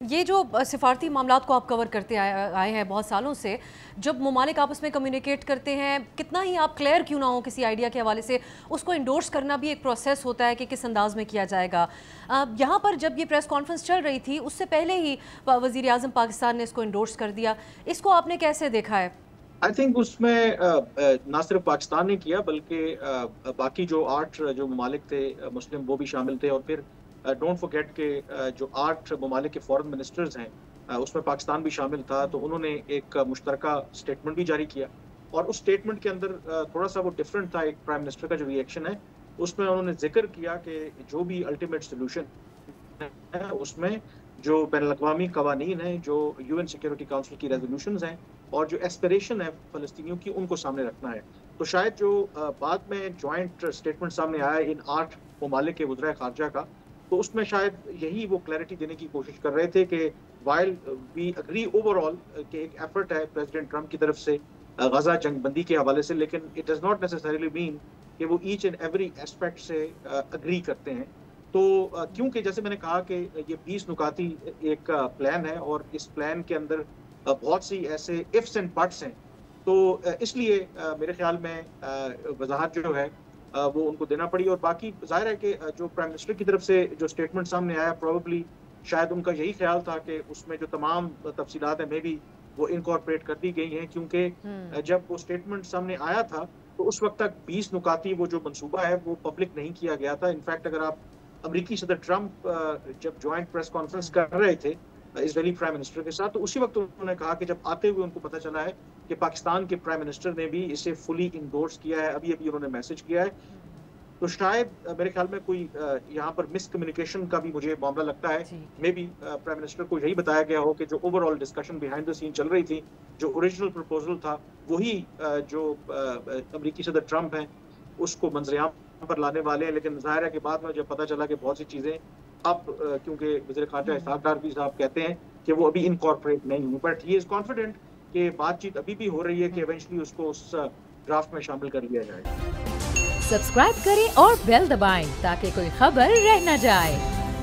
ये जो सिफारती मामलात को आप कवर करते आए हैं बहुत सालों से, जब ममालिक आपस में कम्युनिकेट करते हैं, कितना ही आप क्लियर क्यों ना हो किसी आइडिया के हवाले से, उसको इंडोर्स करना भी एक प्रोसेस होता है कि किस अंदाज में किया जाएगा। यहाँ पर जब ये प्रेस कॉन्फ्रेंस चल रही थी, उससे पहले ही वज़ीर आज़म पाकिस्तान ने इसको इंडोर्स कर दिया। इसको आपने कैसे देखा है? आई थिंक उसमें ना सिर्फ पाकिस्तान ने किया बल्कि बाकी जो 8 जो ममालिक थे मुस्लिम, वो भी शामिल थे। और फिर डोंट फॉरगेट के जो 8 ममालिक के फॉरेन मिनिस्टर्स हैं, उसमें पाकिस्तान भी शामिल था। तो उन्होंने एक मुश्तरका स्टेटमेंट भी जारी किया और उस स्टेटमेंट के अंदर थोड़ा सा वो डिफरेंट था। एक प्राइम मिनिस्टर का जो रिएक्शन है उसमें उन्होंने जिक्र किया कि जो भी अल्टीमेट सोल्यूशन है उसमें जो बैनुल-अक़वामी क़वानीन हैं, जो यूएन सिक्योरिटी काउंसिल की रेजोल्यूशंस हैं और जो एस्पिरेशन है फ़लस्तीनियों की, उनको सामने रखना है। तो शायद जो बाद में जॉइंट स्टेटमेंट सामने आया इन 8 ममालिक के वज़ीर ख़ारजा का, तो उसमें शायद यही वो क्लैरिटी देने की कोशिश कर रहे थे कि व्हाइल वी एग्री ओवरऑल कि एक एफर्ट है प्रेसिडेंट ट्रंप की तरफ से गज़ा जंगबंदी के हवाले से, लेकिन it does not necessarily mean कि वो ईच एंड एवरी एस्पेक्ट से एग्री करते हैं। तो क्योंकि जैसे मैंने कहा कि ये 20 नुकाती एक प्लान है और इस प्लान के अंदर बहुत सी ऐसे इफ्स एंड बट्स हैं, तो इसलिए मेरे ख्याल में वजाहत जो है वो उनको देना पड़ी। और बाकी जाहिर है कि जो प्राइम मिनिस्टर की तरफ से जो स्टेटमेंट सामने आया, प्रोबेबली शायद उनका यही ख्याल था कि उसमें जो तमाम तफसीलात हैं मे बी वो इनकॉर्पोरेट कर दी गई हैं, क्योंकि जब वो स्टेटमेंट सामने आया था तो उस वक्त तक 20 नुकाती वो जो मंसूबा है वो पब्लिक नहीं किया गया था। इनफैक्ट अगर आप अमेरिकी सदर ट्रंप जब ज्वाइंट प्रेस कॉन्फ्रेंस कर रहे थे इजरायली प्राइम मिनिस्टर के साथ, तो उसी वक्त उन्होंने कहा कि जब आते हुए उनको पता चला है कि पाकिस्तान के प्राइम मिनिस्टर ने भी इसे फुली इंडोर्स किया है, अभी अभी उन्होंने मैसेज किया है। तो शायद मेरे ख्याल में कोई यहाँ पर मिसकम्युनिकेशन का भी मुझे मामला लगता है। मे बी प्राइम मिनिस्टर को यही बताया गया हो कि जो overall discussion behind the scene चल रही थी, जो ओरिजिनल प्रपोजल था वही जो अमेरिकी सदर ट्रंप हैं उसको मंजरेआम पर लाने वाले हैं। लेकिन जाहिर है कि बाद में जब पता चला कि बहुत सी चीजें अब क्योंकि वज़ीर ख़ारजा इसहाक़ डारवी साहब कहते हैं कि वो अभी इनकॉर्पोरेट नहीं हुई, बट ही इज कॉन्फिडेंट कि बातचीत अभी भी हो रही है कि इवेंचुअली उसको उस ड्राफ्ट में शामिल कर लिया जाए। सब्सक्राइब करें और बेल दबाएं ताकि कोई खबर रह न जाए।